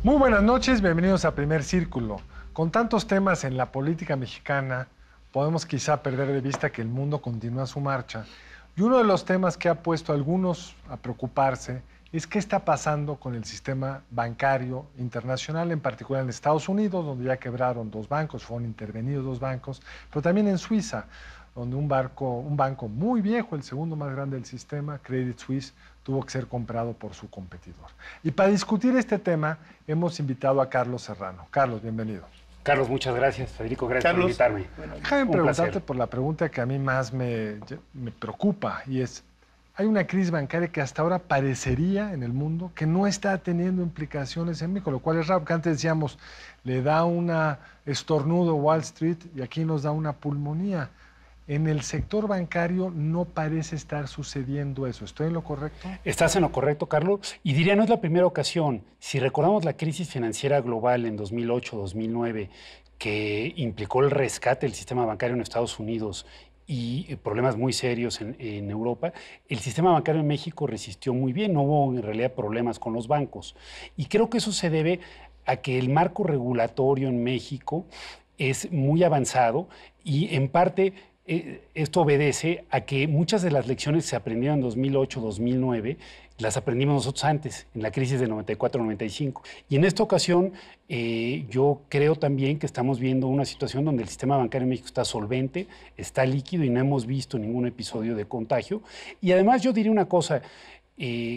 Muy buenas noches, bienvenidos a Primer Círculo. Con tantos temas en la política mexicana, podemos quizá perder de vista que el mundo continúa su marcha. Y uno de los temas que ha puesto a algunos a preocuparse es qué está pasando con el sistema bancario internacional, en particular en Estados Unidos, donde ya quebraron dos bancos, fueron intervenidos dos bancos, pero también en Suiza, donde un banco muy viejo, el segundo más grande del sistema, Credit Suisse, tuvo que ser comprado por su competidor. Y para discutir este tema, hemos invitado a Carlos Serrano. Carlos, bienvenido. Carlos, muchas gracias. Federico, gracias por invitarme. Déjame preguntarte por la pregunta que a mí más me preocupa, y es, hay una crisis bancaria que hasta ahora parecería en el mundo que no está teniendo implicaciones en México, lo cual es raro, porque antes decíamos, le da una estornudo Wall Street y aquí nos da una pulmonía. En el sector bancario no parece estar sucediendo eso. ¿Estoy en lo correcto? Estás en lo correcto, Carlos. Y diría, no es la primera ocasión. Si recordamos la crisis financiera global en 2008-2009, que implicó el rescate del sistema bancario en Estados Unidos y problemas muy serios en Europa, el sistema bancario en México resistió muy bien. No hubo en realidad problemas con los bancos. Y creo que eso se debe a que el marco regulatorio en México es muy avanzado y en parte esto obedece a que muchas de las lecciones que se aprendieron en 2008-2009 las aprendimos nosotros antes, en la crisis del 94-95. Y en esta ocasión yo creo también que estamos viendo una situación donde el sistema bancario en México está solvente, está líquido y no hemos visto ningún episodio de contagio. Y además yo diría una cosa,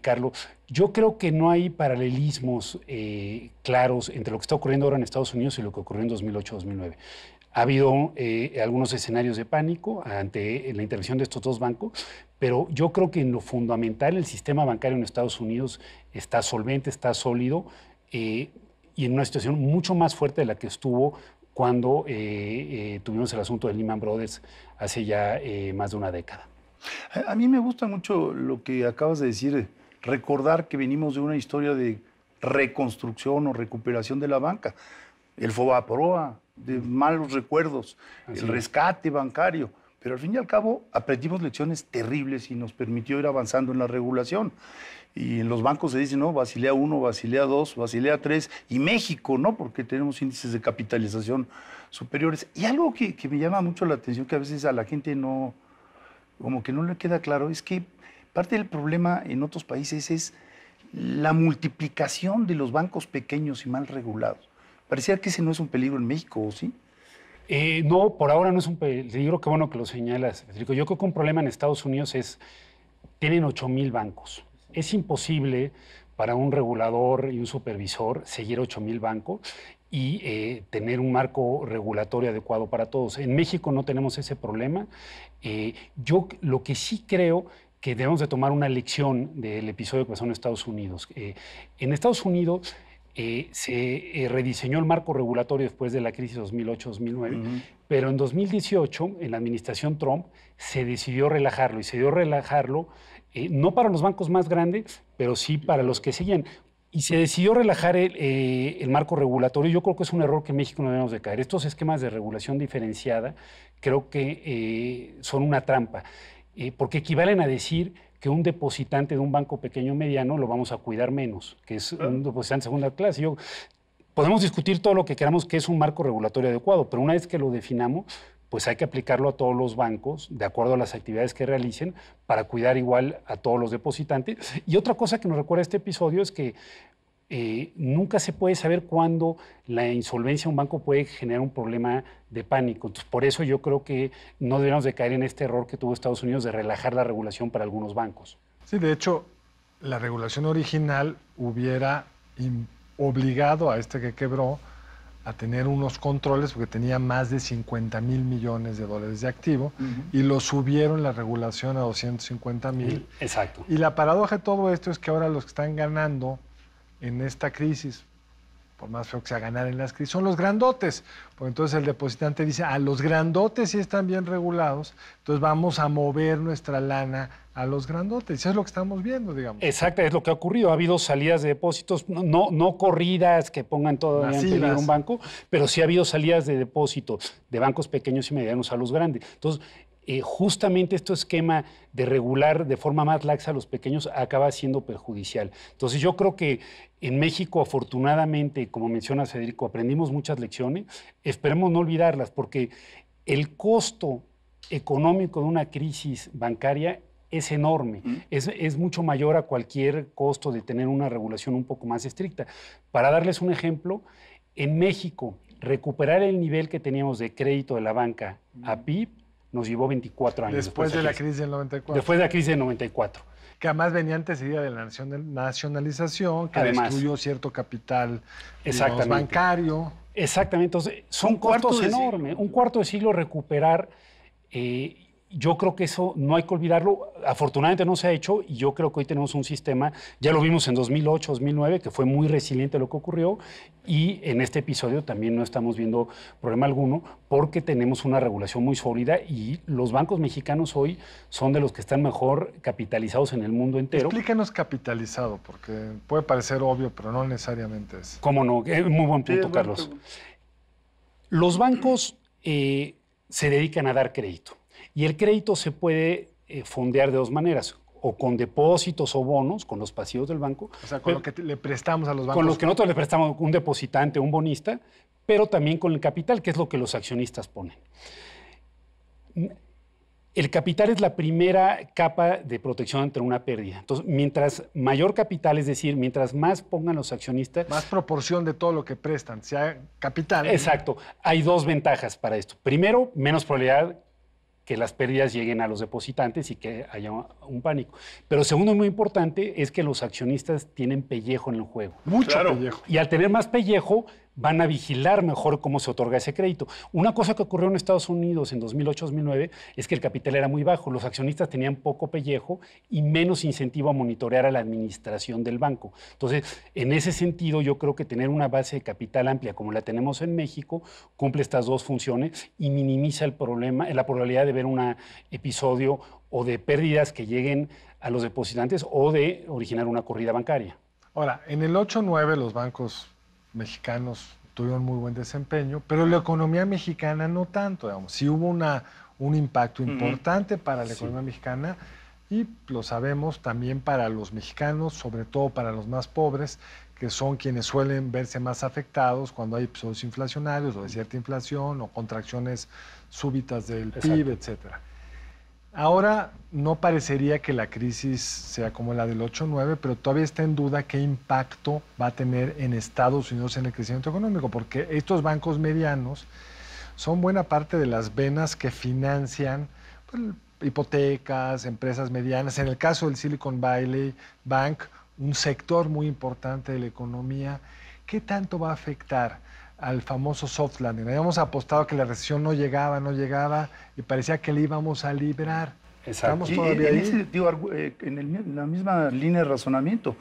Carlos, yo creo que no hay paralelismos claros entre lo que está ocurriendo ahora en Estados Unidos y lo que ocurrió en 2008-2009. Ha habido algunos escenarios de pánico ante la intervención de estos dos bancos, pero yo creo que en lo fundamental el sistema bancario en Estados Unidos está solvente, está sólido y en una situación mucho más fuerte de la que estuvo cuando tuvimos el asunto de Lehman Brothers hace ya más de una década. A mí me gusta mucho lo que acabas de decir, recordar que venimos de una historia de reconstrucción o recuperación de la banca. El Fobaproa, de malos recuerdos, el rescate bancario. Pero al fin y al cabo aprendimos lecciones terribles y nos permitió ir avanzando en la regulación. Y en los bancos se dice, ¿no? Basilea I, Basilea II, Basilea III y México, ¿no? Porque tenemos índices de capitalización superiores. Y algo que me llama mucho la atención, que a veces a la gente no, como que no le queda claro, es que parte del problema en otros países es la multiplicación de los bancos pequeños y mal regulados. Pareciera que ese no es un peligro en México, ¿o sí? No, por ahora no es un peligro. Qué bueno que lo señalas, Federico. Yo creo que un problema en Estados Unidos es, tienen 8,000 bancos. Es imposible para un regulador y un supervisor seguir 8,000 bancos y tener un marco regulatorio adecuado para todos. En México no tenemos ese problema. Yo lo que sí creo que debemos de tomar una lección del episodio que pasó en Estados Unidos. En Estados Unidos se rediseñó el marco regulatorio después de la crisis 2008-2009, pero en 2018, en la administración Trump, se decidió relajarlo, y se dio relajarlo no para los bancos más grandes, pero sí para los que seguían. Y se decidió relajar el marco regulatorio. Yo creo que es un error que en México no debemos de caer. Estos esquemas de regulación diferenciada creo que son una trampa, porque equivalen a decir que un depositante de un banco pequeño o mediano lo vamos a cuidar menos, que es un depositante de segunda clase. Podemos discutir todo lo que queramos que es un marco regulatorio adecuado, pero una vez que lo definamos, pues hay que aplicarlo a todos los bancos de acuerdo a las actividades que realicen para cuidar igual a todos los depositantes. Y otra cosa que nos recuerda este episodio es que nunca se puede saber cuándo la insolvencia de un banco puede generar un problema de pánico. Entonces, por eso yo creo que no debemos de caer en este error que tuvo Estados Unidos de relajar la regulación para algunos bancos. Sí, de hecho, la regulación original hubiera obligado a este que quebró a tener unos controles porque tenía más de 50,000 millones de dólares de activo y lo subieron la regulación a 250,000. Exacto. Y la paradoja de todo esto es que ahora los que están ganando en esta crisis, por más feo que sea ganar en las crisis, son los grandotes. Porque entonces el depositante dice, los grandotes sí están bien regulados, entonces vamos a mover nuestra lana a los grandotes. Eso es lo que estamos viendo, digamos. Exacto, es lo que ha ocurrido. Ha habido salidas de depósitos, no corridas que pongan todavía en peligro un banco, pero sí ha habido salidas de depósitos de bancos pequeños y medianos a los grandes. Entonces, justamente este esquema de regular de forma más laxa a los pequeños acaba siendo perjudicial. Entonces yo creo que en México, afortunadamente, como menciona Federico, aprendimos muchas lecciones. Esperemos no olvidarlas, porque el costo económico de una crisis bancaria es enorme, es mucho mayor a cualquier costo de tener una regulación un poco más estricta. Para darles un ejemplo, en México, recuperar el nivel que teníamos de crédito de la banca a PIB nos llevó 24 años. Después de la crisis del 94. Después de la crisis del 94. Que además venía antecedida de la nacionalización, que Además, destruyó cierto capital exactamente, bancario. Exactamente, entonces son costos enormes. Un cuarto de siglo recuperar, yo creo que eso no hay que olvidarlo. Afortunadamente no se ha hecho y yo creo que hoy tenemos un sistema, ya lo vimos en 2008, 2009, que fue muy resiliente lo que ocurrió, y en este episodio también no estamos viendo problema alguno porque tenemos una regulación muy sólida y los bancos mexicanos hoy son de los que están mejor capitalizados en el mundo entero. Explícanos capitalizado, porque puede parecer obvio, pero no necesariamente es. ¿Cómo no? Muy buen punto, Carlos. Los bancos se dedican a dar crédito. Y el crédito se puede fondear de dos maneras, o con depósitos o bonos, con los pasivos del banco. O sea, con lo que le prestamos a los bancos. Con los que nosotros le prestamos un depositante, un bonista, pero también con el capital, que es lo que los accionistas ponen. El capital es la primera capa de protección ante una pérdida. Entonces, mientras mayor capital, es decir, mientras más pongan los accionistas... Más proporción de todo lo que prestan, sea capital. Exacto. Hay dos ventajas para esto. Primero, menos probabilidad que las pérdidas lleguen a los depositantes y que haya un pánico. Pero segundo, muy importante, es que los accionistas tienen pellejo en el juego. Mucho pellejo. Y al tener más pellejo, van a vigilar mejor cómo se otorga ese crédito. Una cosa que ocurrió en Estados Unidos en 2008-2009 es que el capital era muy bajo. Los accionistas tenían poco pellejo y menos incentivo a monitorear a la administración del banco. Entonces, en ese sentido, yo creo que tener una base de capital amplia como la tenemos en México cumple estas dos funciones y minimiza el problema, la probabilidad de ver un episodio o de pérdidas que lleguen a los depositantes o de originar una corrida bancaria. Ahora, en el 8-9 los bancos mexicanos tuvieron muy buen desempeño, pero la economía mexicana no tanto, digamos. Sí hubo un impacto importante para la economía mexicana y lo sabemos también para los mexicanos, sobre todo para los más pobres, que son quienes suelen verse más afectados cuando hay episodios inflacionarios o de cierta inflación o contracciones súbitas del PIB, etcétera. Ahora no parecería que la crisis sea como la del 8-9, pero todavía está en duda qué impacto va a tener en Estados Unidos en el crecimiento económico, porque estos bancos medianos son buena parte de las venas que financian pues, hipotecas, empresas medianas. En el caso del Silicon Valley Bank, un sector muy importante de la economía. ¿Qué tanto va a afectar al famoso soft landing? Habíamos apostado que la recesión no llegaba y parecía que le íbamos a librar. Exacto. ¿Estamos todavía ahí? En la misma línea de razonamiento.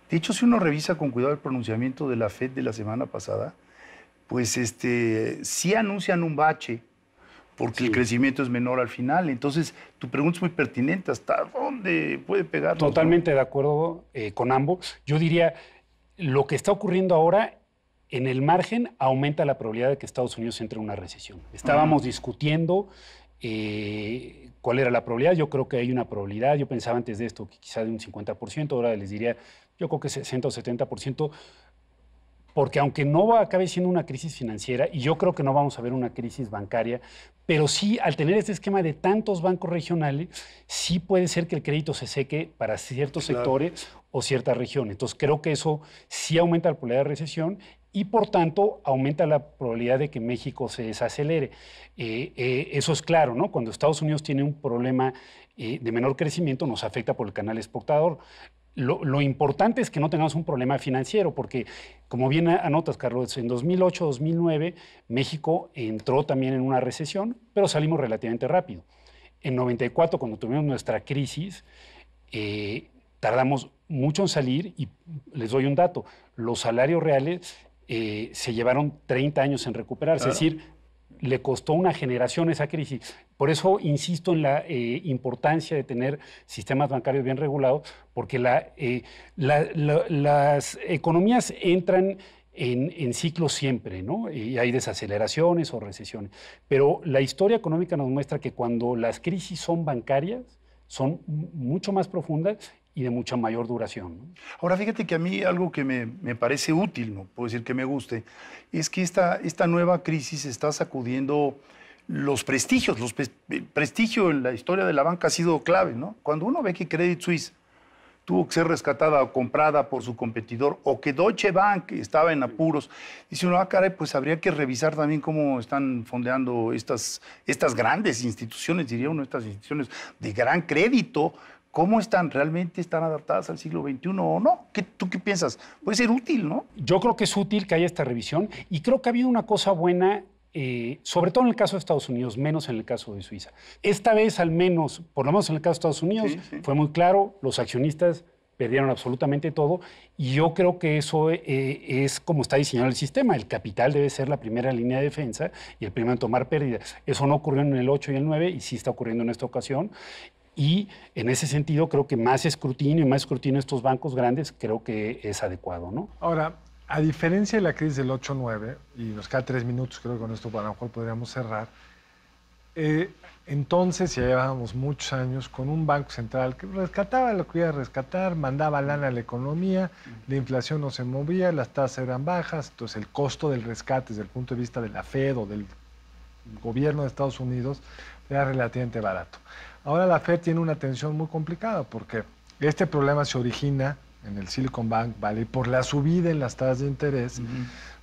De hecho, si uno revisa con cuidado el pronunciamiento de la FED de la semana pasada, pues sí anuncian un bache, porque el crecimiento es menor al final. Entonces, tu pregunta es muy pertinente. ¿Hasta dónde puede pegar? Totalmente de acuerdo con ambos. Yo diría, lo que está ocurriendo ahora, en el margen, aumenta la probabilidad de que Estados Unidos entre en una recesión. Estábamos discutiendo cuál era la probabilidad. Yo creo que hay una probabilidad. Yo pensaba antes de esto que quizá de un 50%. Ahora les diría, yo creo que 60 o 70%. Porque aunque no acabe siendo una crisis financiera, y yo creo que no vamos a ver una crisis bancaria, pero sí, al tener este esquema de tantos bancos regionales, sí puede ser que el crédito se seque para ciertos sectores o ciertas regiones. Entonces, creo que eso sí aumenta la probabilidad de recesión y, por tanto, aumenta la probabilidad de que México se desacelere. Eso es claro, ¿no? Cuando Estados Unidos tiene un problema de menor crecimiento, nos afecta por el canal exportador. Lo importante es que no tengamos un problema financiero, porque, como bien anotas, Carlos, en 2008-2009 México entró también en una recesión, pero salimos relativamente rápido. En 94, cuando tuvimos nuestra crisis, tardamos mucho en salir y les doy un dato, los salarios reales se llevaron 30 años en recuperarse, es decir, le costó una generación esa crisis. Por eso insisto en la importancia de tener sistemas bancarios bien regulados, porque las economías entran en ciclos siempre, ¿no? Y hay desaceleraciones o recesiones. Pero la historia económica nos muestra que cuando las crisis son bancarias, son mucho más profundas y de mucha mayor duración, ¿no? Ahora, fíjate que a mí algo que me parece útil, no puedo decir que me guste, es que esta nueva crisis está sacudiendo los prestigios. El prestigio en la historia de la banca ha sido clave, ¿no? Cuando uno ve que Credit Suisse tuvo que ser rescatada o comprada por su competidor, o que Deutsche Bank estaba en apuros, dice uno, caray, pues habría que revisar también cómo están fondeando estas grandes instituciones, diría uno, estas instituciones de gran crédito, cómo realmente están adaptadas al siglo XXI o no. ¿Tú qué piensas? Puede ser útil, ¿no? Yo creo que es útil que haya esta revisión y creo que ha habido una cosa buena, sobre todo en el caso de Estados Unidos, menos en el caso de Suiza. Esta vez, al menos, por lo menos en el caso de Estados Unidos, sí. Fue muy claro, los accionistas perdieron absolutamente todo y yo creo que eso es como está diseñado el sistema. El capital debe ser la primera línea de defensa y el primero en tomar pérdidas. Eso no ocurrió en el 8 y el 9 y sí está ocurriendo en esta ocasión. Y en ese sentido creo que más escrutinio de estos bancos grandes creo que es adecuado, ¿no? Ahora, a diferencia de la crisis del 8-9, y nos quedan 3 minutos, creo que con esto a lo mejor podríamos cerrar, entonces ya llevábamos muchos años con un banco central que rescataba lo que iba a rescatar, mandaba lana a la economía, la inflación no se movía, las tasas eran bajas, entonces el costo del rescate desde el punto de vista de la Fed o del gobierno de Estados Unidos era relativamente barato. Ahora la Fed tiene una tensión muy complicada porque este problema se origina en el Silicon Valley por la subida en las tasas de interés,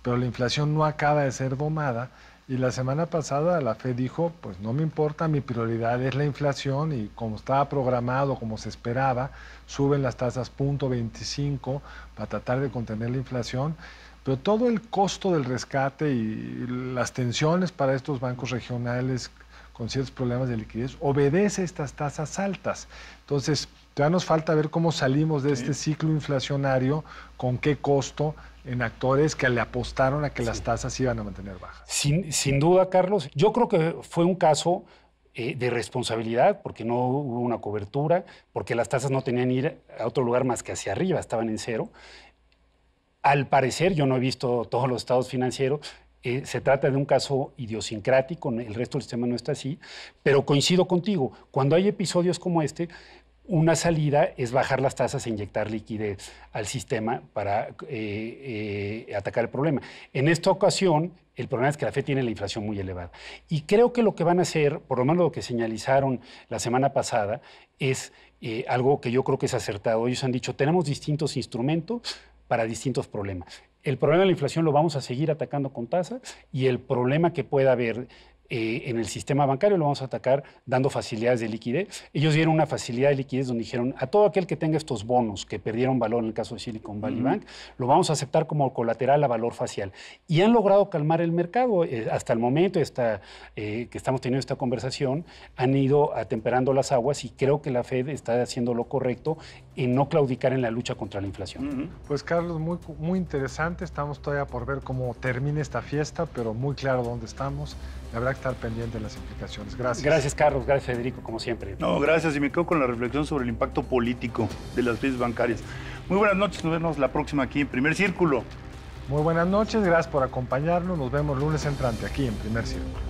pero la inflación no acaba de ser domada. Y la semana pasada la Fed dijo, pues no me importa, mi prioridad es la inflación y como estaba programado, como se esperaba, suben las tasas 0.25 para tratar de contener la inflación. Pero todo el costo del rescate y las tensiones para estos bancos regionales con ciertos problemas de liquidez obedece estas tasas altas. Entonces, todavía nos falta ver cómo salimos de este ciclo inflacionario, con qué costo en actores que le apostaron a que las tasas se iban a mantener bajas. Sin duda, Carlos. Yo creo que fue un caso de responsabilidad, porque no hubo una cobertura, porque las tasas no tenían que ir a otro lugar más que hacia arriba, estaban en cero. Al parecer, yo no he visto todos los estados financieros, se trata de un caso idiosincrático, el resto del sistema no está así, pero coincido contigo, cuando hay episodios como este, una salida es bajar las tasas e inyectar liquidez al sistema para atacar el problema. En esta ocasión, el problema es que la Fed tiene la inflación muy elevada. Y creo que lo que van a hacer, por lo menos lo que señalizaron la semana pasada, es algo que yo creo que es acertado. Ellos han dicho, tenemos distintos instrumentos para distintos problemas. El problema de la inflación lo vamos a seguir atacando con tasas y el problema que pueda haber en el sistema bancario lo vamos a atacar dando facilidades de liquidez. Ellos dieron una facilidad de liquidez donde dijeron a todo aquel que tenga estos bonos que perdieron valor en el caso de Silicon Valley Bank, lo vamos a aceptar como colateral a valor facial. Y han logrado calmar el mercado. Hasta el momento que estamos teniendo esta conversación, han ido atemperando las aguas y creo que la Fed está haciendo lo correcto en no claudicar en la lucha contra la inflación. Pues Carlos, muy interesante. Estamos todavía por ver cómo termina esta fiesta, pero muy claro dónde estamos. Habrá que estar pendiente de las implicaciones. Gracias. Gracias, Carlos. Gracias, Federico, como siempre. No, gracias. Y me quedo con la reflexión sobre el impacto político de las crisis bancarias. Muy buenas noches. Nos vemos la próxima aquí en Primer Círculo. Muy buenas noches. Gracias por acompañarnos. Nos vemos lunes entrante aquí en Primer Círculo.